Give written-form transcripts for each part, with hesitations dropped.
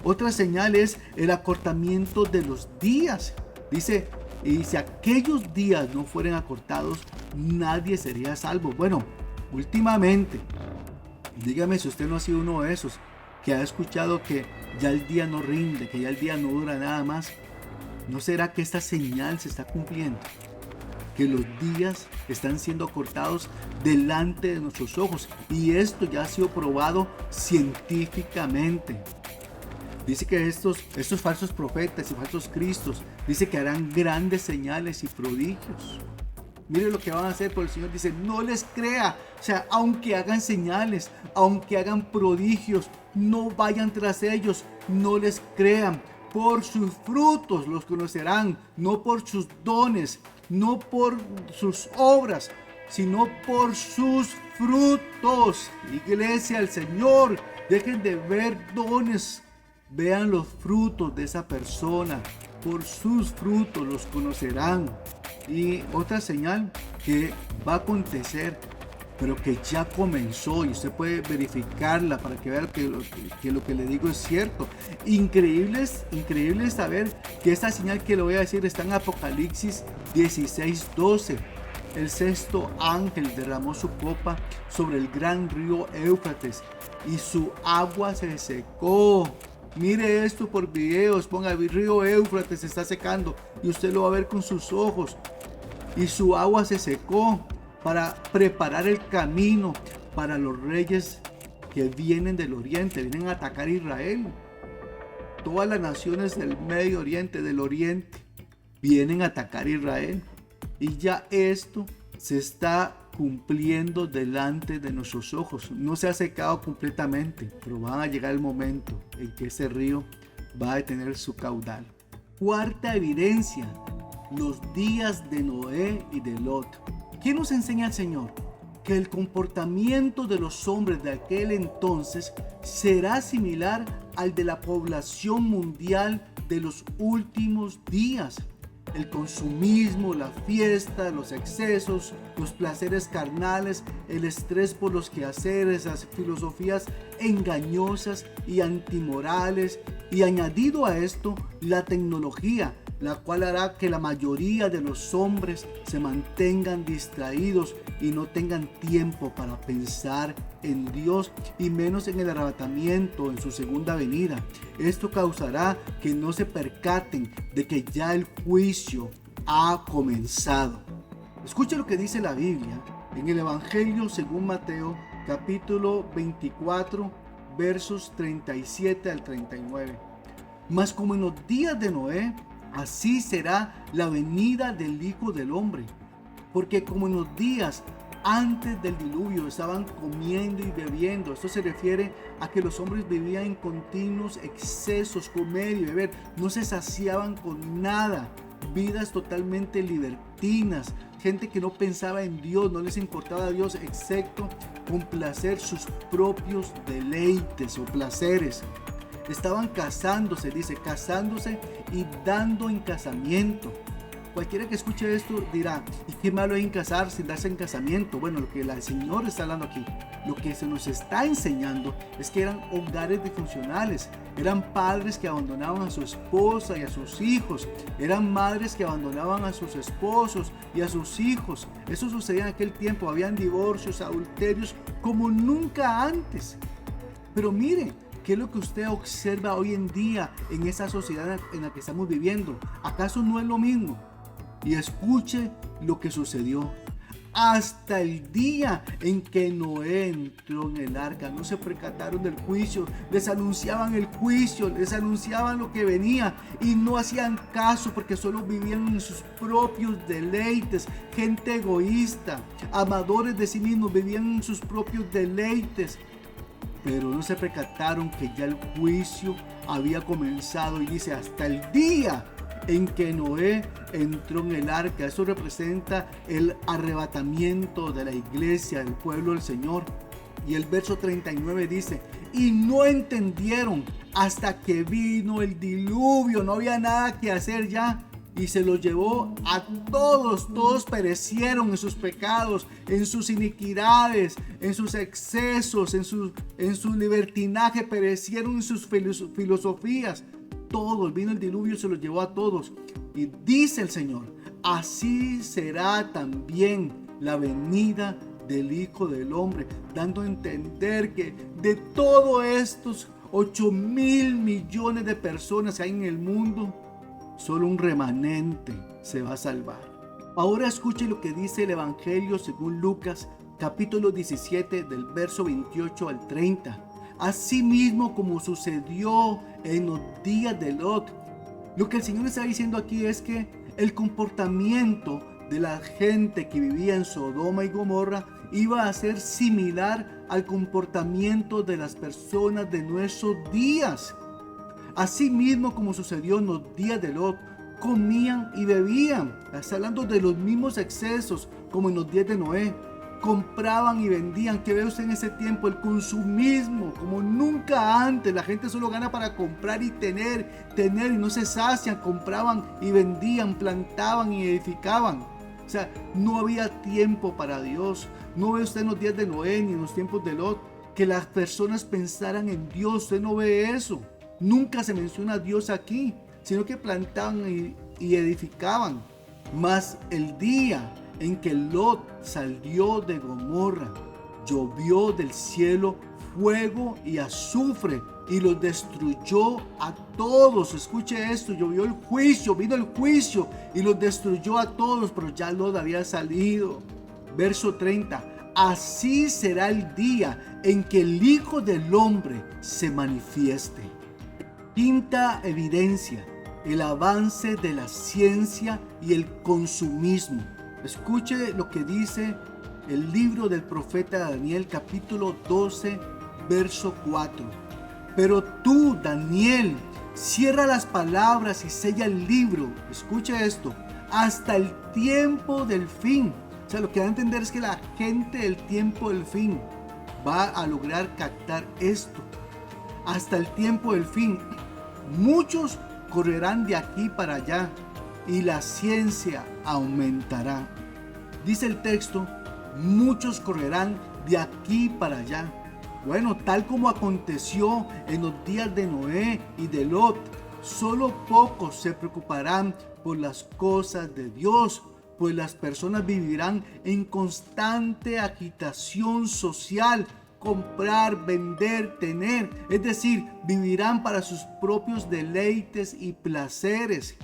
Otra señal es el acortamiento de los días. Dice, y si aquellos días no fueren acortados, nadie sería salvo. Bueno, últimamente, dígame si usted no ha sido uno de esos que ha escuchado que ya el día no rinde, que ya el día no dura nada más. ¿No será que esta señal se está cumpliendo? Que los días están siendo cortados delante de nuestros ojos, y esto ya ha sido probado científicamente. Dice que estos falsos profetas y falsos cristos, dice que harán grandes señales y prodigios. Mire lo que van a hacer, por el Señor dice, no les crea. O sea, aunque hagan señales, aunque hagan prodigios, no vayan tras ellos, no les crean. Por sus frutos los conocerán, no por sus dones, no por sus obras, sino por sus frutos. Iglesia del Señor, dejen de ver dones, vean los frutos de esa persona. Por sus frutos los conocerán. Y otra señal que va a acontecer, pero que ya comenzó, y usted puede verificarla para que vea que lo que le digo es cierto. Increíble saber que esta señal que le voy a decir está en Apocalipsis 16:12. El sexto ángel derramó su copa sobre el gran río Éufrates y su agua se secó. Mire esto por videos, ponga el río Éufrates se está secando y usted lo va a ver con sus ojos. Y su agua se secó para preparar el camino para los reyes que vienen del oriente, vienen a atacar a Israel. Todas las naciones del Medio Oriente, del Oriente, vienen a atacar a Israel. Y ya esto se está cumpliendo delante de nuestros ojos. No se ha secado completamente, pero va a llegar el momento en que ese río va a detener su caudal. Cuarta evidencia, los días de Noé y de Lot. ¿Qué nos enseña el Señor? Que el comportamiento de los hombres de aquel entonces será similar al de la población mundial de los últimos días. El consumismo, la fiesta, los excesos, los placeres carnales, el estrés por los quehaceres, las filosofías engañosas y antimorales, y añadido a esto, la tecnología, la cual hará que la mayoría de los hombres se mantengan distraídos y no tengan tiempo para pensar en Dios y menos en el arrebatamiento, en su segunda venida. Esto causará que no se percaten de que ya el juicio ha comenzado. Escuche lo que dice la Biblia en el Evangelio según Mateo, capítulo 24, versos 37 al 39. Mas como en los días de Noé, así será la venida del Hijo del Hombre. Porque como en los días antes del diluvio estaban comiendo y bebiendo. Esto se refiere a que los hombres vivían en continuos excesos, comer y beber. No se saciaban con nada. Vidas totalmente libertinas. Gente que no pensaba en Dios, no les importaba a Dios excepto complacer sus propios deleites o placeres. Estaban casándose, dice, casándose y dando en casamiento. Cualquiera que escuche esto dirá, ¿y qué malo hay en casarse, en darse en casamiento? Bueno, lo que el Señor está hablando aquí, lo que se nos está enseñando es que eran hogares disfuncionales, eran padres que abandonaban a su esposa y a sus hijos, eran madres que abandonaban a sus esposos y a sus hijos. Eso sucedía en aquel tiempo, habían divorcios, adulterios como nunca antes. Pero mire, ¿qué es lo que usted observa hoy en día en esa sociedad en la que estamos viviendo? ¿Acaso no es lo mismo? Y escuche lo que sucedió. Hasta el día en que Noé entró en el arca, no se percataron del juicio. Les anunciaban el juicio, les anunciaban lo que venía y no hacían caso porque solo vivían en sus propios deleites. Gente egoísta, amadores de sí mismos, vivían en sus propios deleites. Pero no se percataron que ya el juicio había comenzado, y dice hasta el día en que Noé entró en el arca. Eso representa el arrebatamiento de la iglesia, del pueblo del Señor. Y el verso 39 dice, y no entendieron hasta que vino el diluvio. No había nada que hacer ya. y se los llevó a todos. Todos perecieron en sus pecados, en sus iniquidades, en sus excesos, en su libertinaje, perecieron en sus filosofías. Todos, vino el diluvio y se los llevó a todos. Y dice el Señor, así será también la venida del Hijo del Hombre, dando a entender que de todos estos 8.000 millones de personas que hay en el mundo, solo un remanente se va a salvar. Ahora escuche lo que dice el Evangelio según Lucas, capítulo 17, del verso 28 al 30. Así mismo como sucedió en los días de Lot. Lo que el Señor está diciendo aquí es que el comportamiento de la gente que vivía en Sodoma y Gomorra iba a ser similar al comportamiento de las personas de nuestros días. Así mismo como sucedió en los días de Lot, comían y bebían. Está hablando de los mismos excesos como en los días de Noé. Compraban y vendían. ¿Qué ve usted en ese tiempo? El consumismo como nunca antes. La gente solo gana para comprar y tener y no se sacian. Compraban y vendían, plantaban y edificaban. O sea, no había tiempo para Dios. No ve usted en los días de Noé ni en los tiempos de Lot que las personas pensaran en Dios. Usted no ve eso. Nunca se menciona a Dios aquí, sino que plantaban y edificaban. Mas el día en que Lot salió de Gomorra, llovió del cielo fuego y azufre y los destruyó a todos. Escuche esto, llovió el juicio, vino el juicio y los destruyó a todos, pero ya Lot había salido. Verso 30, así será el día en que el Hijo del Hombre se manifieste. Quinta evidencia, el avance de la ciencia y el consumismo. Escuche lo que dice el libro del profeta Daniel, capítulo 12, verso 4. Pero tú, Daniel, cierra las palabras y sella el libro. Escuche esto, hasta el tiempo del fin. O sea, lo que da a entender es que la gente del tiempo del fin va a lograr captar esto. Hasta el tiempo del fin. Muchos correrán de aquí para allá y la ciencia aumentará. Dice el texto, muchos correrán de aquí para allá. Bueno, tal como aconteció en los días de Noé y de Lot, solo pocos se preocuparán por las cosas de Dios, pues las personas vivirán en constante agitación social, comprar, vender, tener, es decir, vivirán para sus propios deleites y placeres.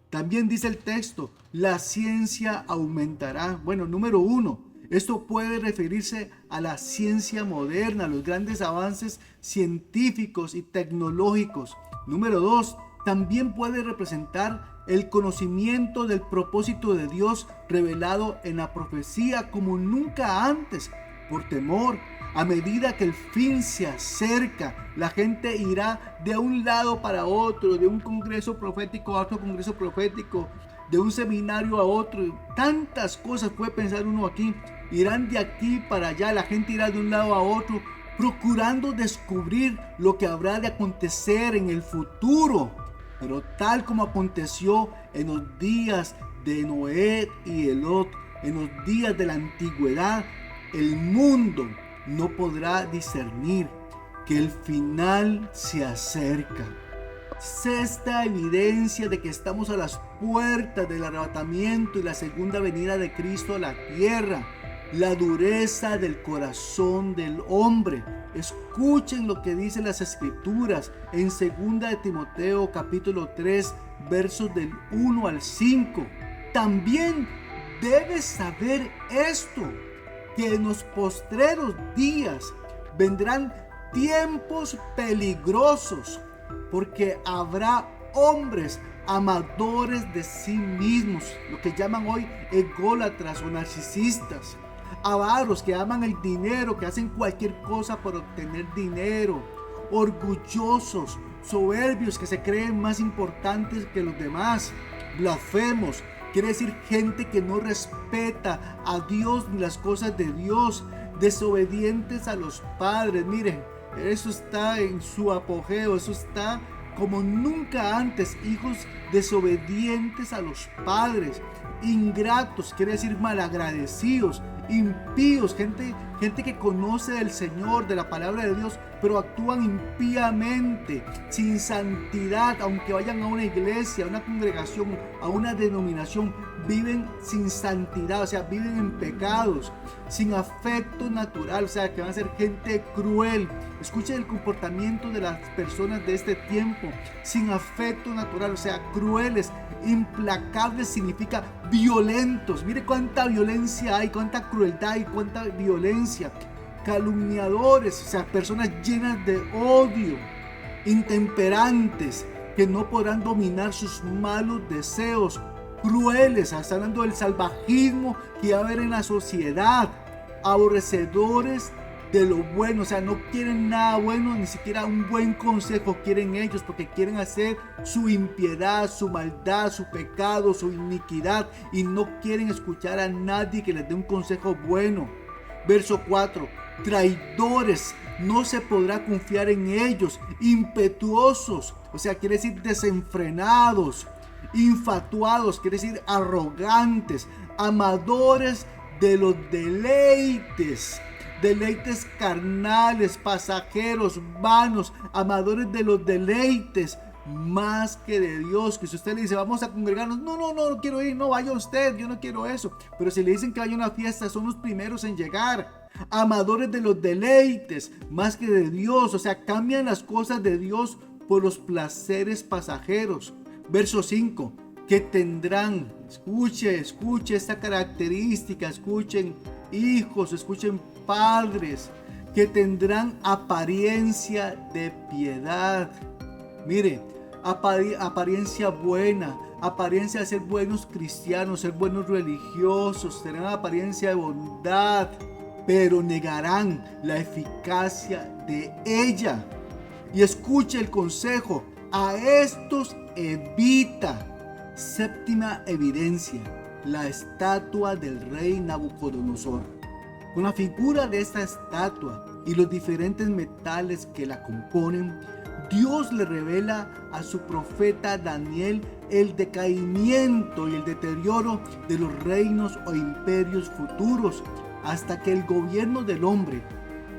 También dice el texto, la ciencia aumentará. Bueno, número 1, esto puede referirse a la ciencia moderna, los grandes avances científicos y tecnológicos. Número 2, también puede representar el conocimiento del propósito de Dios revelado en la profecía como nunca antes. Por temor, a medida que el fin se acerca, la gente irá de un lado para otro, de un congreso profético a otro congreso profético, de un seminario a otro. Tantas cosas puede pensar uno aquí. Irán de aquí para allá, la gente irá de un lado a otro, procurando descubrir lo que habrá de acontecer en el futuro. Pero tal como aconteció en los días de Noé y de Lot, en los días de la antigüedad, el mundo no podrá discernir que el final se acerca. Sexta evidencia de que estamos a las puertas del arrebatamiento y la segunda venida de Cristo a la tierra. La dureza del corazón del hombre. Escuchen lo que dicen las escrituras en 2 de Timoteo capítulo 3 versos del 1 al 5. También debes saber esto, que en los postreros días vendrán tiempos peligrosos, porque habrá hombres amadores de sí mismos, lo que llaman hoy ególatras o narcisistas, avaros que aman el dinero, que hacen cualquier cosa por obtener dinero, orgullosos, soberbios que se creen más importantes que los demás, blasfemos. Quiere decir gente que no respeta a Dios ni las cosas de Dios, desobedientes a los padres. Miren, eso está en su apogeo, eso está como nunca antes, hijos desobedientes a los padres, ingratos, quiere decir malagradecidos, impíos, gente que conoce del Señor, de la palabra de Dios, pero actúan impíamente, sin santidad, aunque vayan a una iglesia, a una congregación, a una denominación, viven sin santidad, o sea, viven en pecados, sin afecto natural, o sea, que van a ser gente cruel. Escuchen el comportamiento de las personas de este tiempo, sin afecto natural, o sea, crueles, implacables significa violentos. Mire cuánta violencia hay, cuánta crueldad y cuánta violencia. Calumniadores, o sea, personas llenas de odio, intemperantes, que no podrán dominar sus malos deseos, crueles, está hablando del salvajismo que va a haber en la sociedad, aborrecedores de lo bueno, o sea, no quieren nada bueno, ni siquiera un buen consejo quieren ellos, porque quieren hacer su impiedad, su maldad, su pecado, su iniquidad, y no quieren escuchar a nadie que les dé un consejo bueno. Verso 4, traidores, no se podrá confiar en ellos, impetuosos, o sea, quiere decir desenfrenados, infatuados, quiere decir arrogantes, amadores de los deleites carnales, pasajeros, vanos, amadores de los deleites más que de Dios. Que si usted le dice vamos a congregarnos, no quiero ir, no vaya usted, yo no quiero eso. Pero si le dicen que vaya a una fiesta, son los primeros en llegar. Amadores de los deleites más que de Dios, o sea, cambian las cosas de Dios por los placeres pasajeros. Verso 5, que tendrán, escuche esta característica, escuchen hijos, escuchen padres, que tendrán apariencia de piedad. Mire, apariencia buena, apariencia de ser buenos cristianos, ser buenos religiosos, tendrán apariencia de bondad, pero negarán la eficacia de ella. Y escuche el consejo, a estos evita. Séptima evidencia, la estatua del rey Nabucodonosor. Con la figura de esta estatua y los diferentes metales que la componen, Dios le revela a su profeta Daniel el decaimiento y el deterioro de los reinos o imperios futuros, hasta que el gobierno del hombre,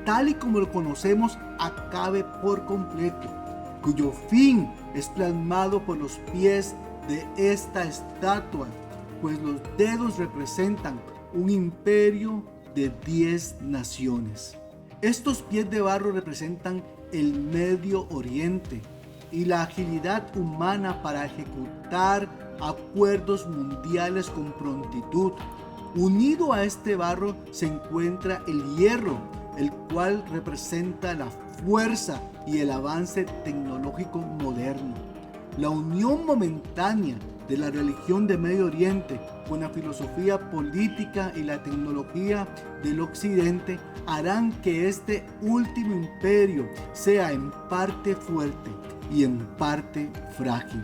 tal y como lo conocemos, acabe por completo, cuyo fin es plasmado por los pies de esta estatua, pues los dedos representan un imperio de 10 naciones. Estos pies de barro representan el Medio Oriente y la agilidad humana para ejecutar acuerdos mundiales con prontitud. Unido a este barro se encuentra el hierro, el cual representa la fuerza y el avance tecnológico moderno. La unión momentánea de la religión de Medio Oriente con la filosofía política y la tecnología del Occidente harán que este último imperio sea en parte fuerte y en parte frágil.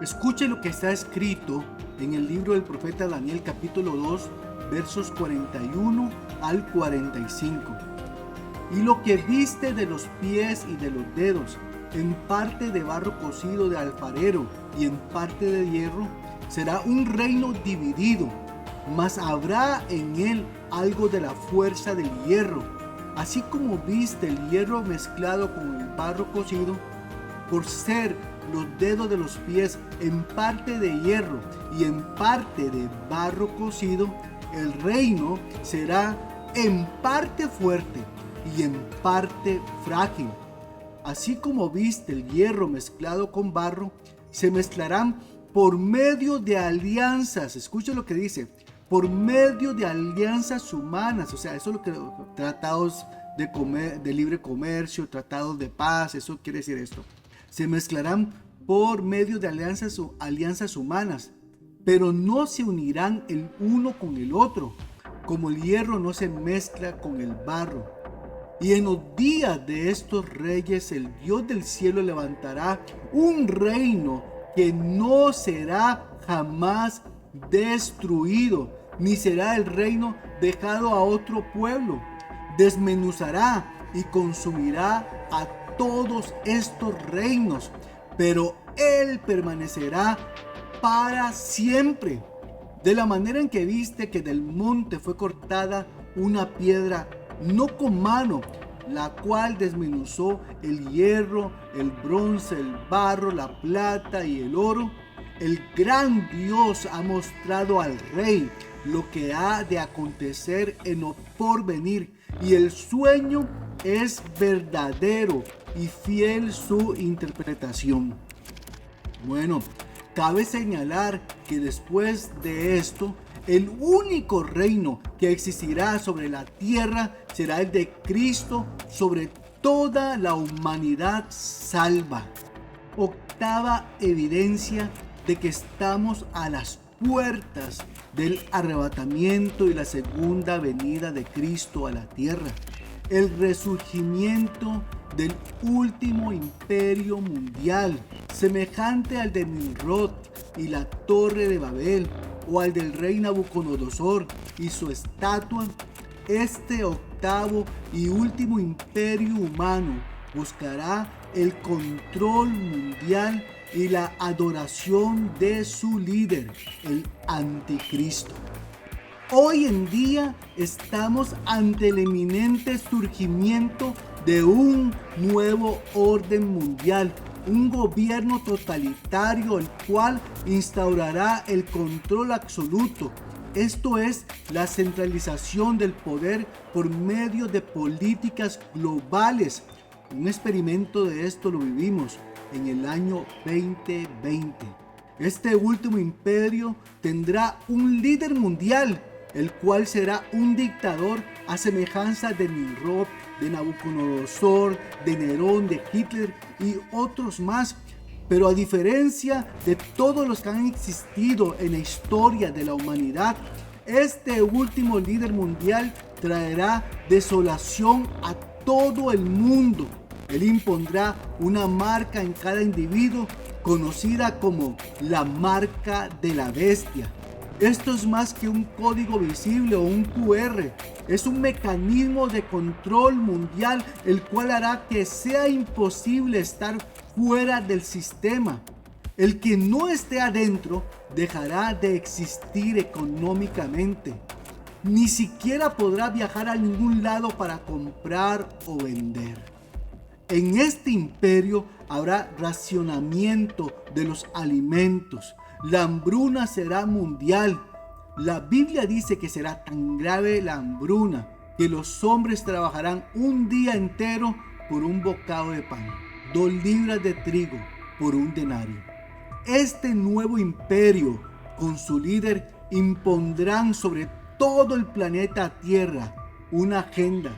Escuche lo que está escrito en el libro del profeta Daniel, capítulo 2, versos 41 al 45. Y lo que viste de los pies y de los dedos, en parte de barro cocido de alfarero y en parte de hierro, será un reino dividido, mas habrá en él algo de la fuerza del hierro. Así como viste el hierro mezclado con el barro cocido, por ser los dedos de los pies en parte de hierro y en parte de barro cocido, el reino será en parte fuerte y en parte frágil. Así como viste el hierro mezclado con barro, se mezclarán por medio de alianzas. Escucha lo que dice, por medio de alianzas humanas. O sea, eso es lo que tratados de libre comercio, tratados de paz, eso quiere decir esto. Se mezclarán por medio de alianzas humanas, pero no se unirán el uno con el otro, como el hierro no se mezcla con el barro. Y en los días de estos reyes, el Dios del cielo levantará un reino que no será jamás destruido, ni será el reino dejado a otro pueblo. Desmenuzará y consumirá a todos estos reinos pero Él permanecerá para siempre. De la manera en que viste que del monte fue cortada una piedra, no con mano, la cual desmenuzó el hierro, el bronce, el barro, la plata y el oro, el gran Dios ha mostrado al rey lo que ha de acontecer en lo porvenir, y el sueño es verdadero y fiel su interpretación. Bueno, cabe señalar que después de esto, el único reino que existirá sobre la tierra será el de Cristo sobre toda la humanidad salva. Octava evidencia de que estamos a las puertas del arrebatamiento y la segunda venida de Cristo a la tierra. El resurgimiento del último imperio mundial, semejante al de Nimrod y la torre de Babel, o al del rey Nabucodonosor y su estatua. Este octavo y último imperio humano buscará el control mundial y la adoración de su líder, el anticristo. Hoy en día estamos ante el inminente surgimiento de un nuevo orden mundial, un gobierno totalitario el cual instaurará el control absoluto. Esto es la centralización del poder por medio de políticas globales. Un experimento de esto lo vivimos en el año 2020. Este último imperio tendrá un líder mundial, el cual será un dictador a semejanza de Nimrod, de Nabucodonosor, de Nerón, de Hitler y otros más. Pero a diferencia de todos los que han existido en la historia de la humanidad, este último líder mundial traerá desolación a todo el mundo. Él impondrá una marca en cada individuo conocida como la marca de la bestia. Esto es más que un código visible o un QR. Es un mecanismo de control mundial el cual hará que sea imposible estar fuera del sistema. El que no esté adentro dejará de existir económicamente. Ni siquiera podrá viajar a ningún lado para comprar o vender. En este imperio habrá racionamiento de los alimentos. La hambruna será mundial. La Biblia dice que será tan grave la hambruna que los hombres trabajarán un día entero por un bocado de pan, 2 libras de trigo por un denario. Este nuevo imperio con su líder impondrán sobre todo el planeta Tierra una agenda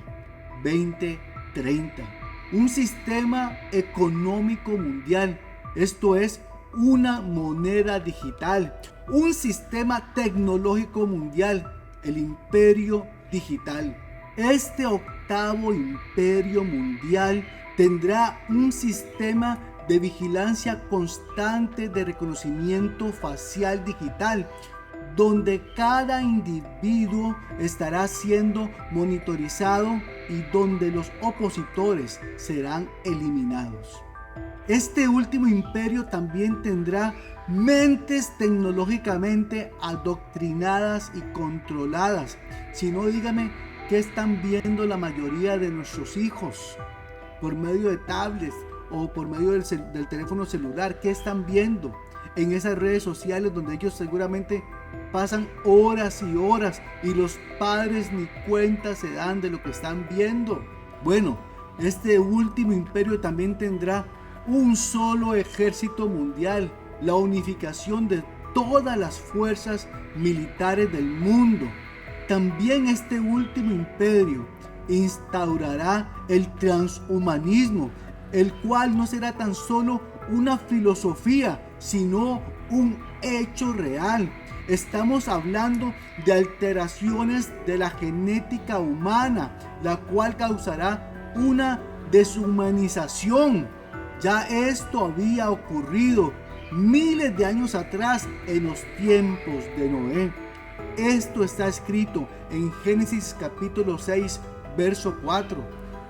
2030, un sistema económico mundial, esto es una moneda digital, un sistema tecnológico mundial, el imperio digital. Este octavo imperio mundial tendrá un sistema de vigilancia constante de reconocimiento facial digital, donde cada individuo estará siendo monitorizado y donde los opositores serán eliminados. Este último imperio también tendrá mentes tecnológicamente adoctrinadas y controladas. Si no, dígame qué están viendo la mayoría de nuestros hijos por medio de tablets o por medio del teléfono celular. ¿Qué están viendo en esas redes sociales donde ellos seguramente pasan horas y horas y los padres ni cuenta se dan de lo que están viendo? Bueno, este último imperio también tendrá un solo ejército mundial, la unificación de todas las fuerzas militares del mundo. También este último imperio instaurará el transhumanismo, el cual no será tan solo una filosofía, sino un hecho real. Estamos hablando de alteraciones de la genética humana, la cual causará una deshumanización. Ya esto había ocurrido miles de años atrás en los tiempos de Noé. Esto está escrito en Génesis capítulo 6, verso 4.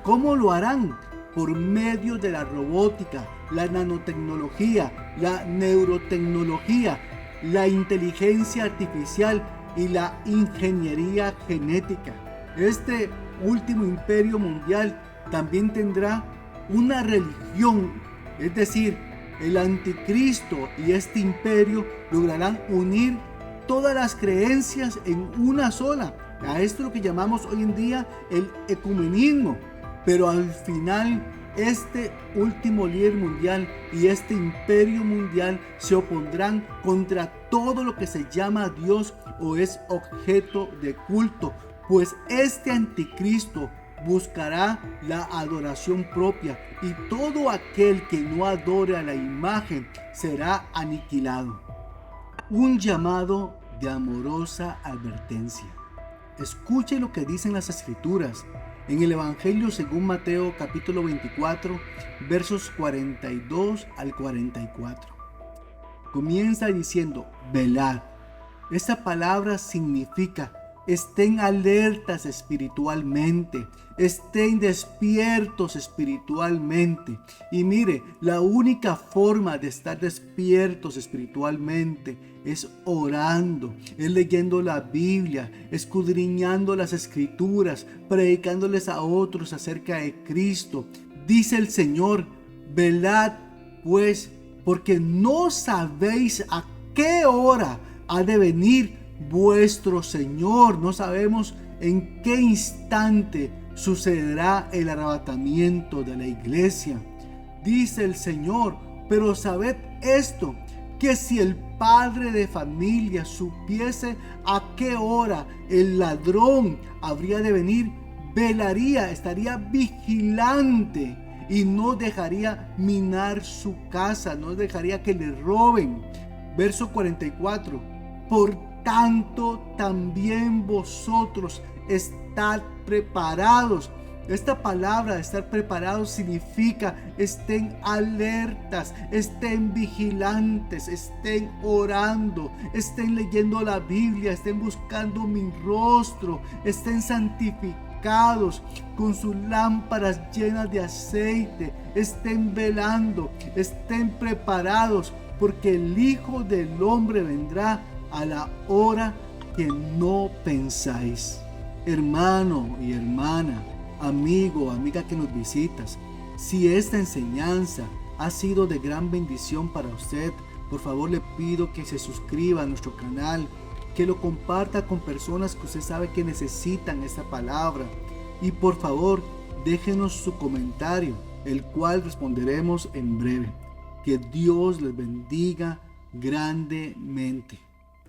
¿Cómo lo harán? por medio de la robótica, la nanotecnología, la neurotecnología, la inteligencia artificial y la ingeniería genética. Este último imperio mundial también tendrá una religión, es decir, el anticristo y este imperio lograrán unir todas las creencias en una sola. A esto es lo que llamamos hoy en día el ecumenismo. Pero al final, este último líder mundial y este imperio mundial se opondrán contra todo lo que se llama Dios o es objeto de culto, pues este anticristo buscará la adoración propia y todo aquel que no adore a la imagen será aniquilado. Un llamado de amorosa advertencia. Escuche lo que dicen las Escrituras en el Evangelio según Mateo capítulo 24, versos 42 al 44. Comienza diciendo, velad. Esta palabra significa estén alertas espiritualmente, estén despiertos espiritualmente. Y mire, la única forma de estar despiertos espiritualmente es orando, es leyendo la Biblia, escudriñando las Escrituras, predicándoles a otros acerca de Cristo. Dice el Señor, velad pues, porque no sabéis a qué hora ha de venir vuestro Señor. No sabemos en qué instante sucederá el arrebatamiento de la iglesia. Dice el Señor, pero sabed esto, que si el padre de familia supiese a qué hora el ladrón habría de venir, velaría, estaría vigilante y no dejaría minar su casa, no dejaría que le roben. Verso 44, por tanto también vosotros estad preparados. Esta palabra de estar preparados significa estén alertas, estén vigilantes, estén orando, estén leyendo la Biblia, estén buscando mi rostro, estén santificados con sus lámparas llenas de aceite, estén velando, estén preparados, porque el Hijo del Hombre vendrá a la hora que no pensáis. Hermano y hermana, amigo, amiga que nos visitas, si esta enseñanza ha sido de gran bendición para usted, por favor le pido que se suscriba a nuestro canal, que lo comparta con personas que usted sabe que necesitan esta palabra y por favor déjenos su comentario, el cual responderemos en breve. Que Dios les bendiga grandemente.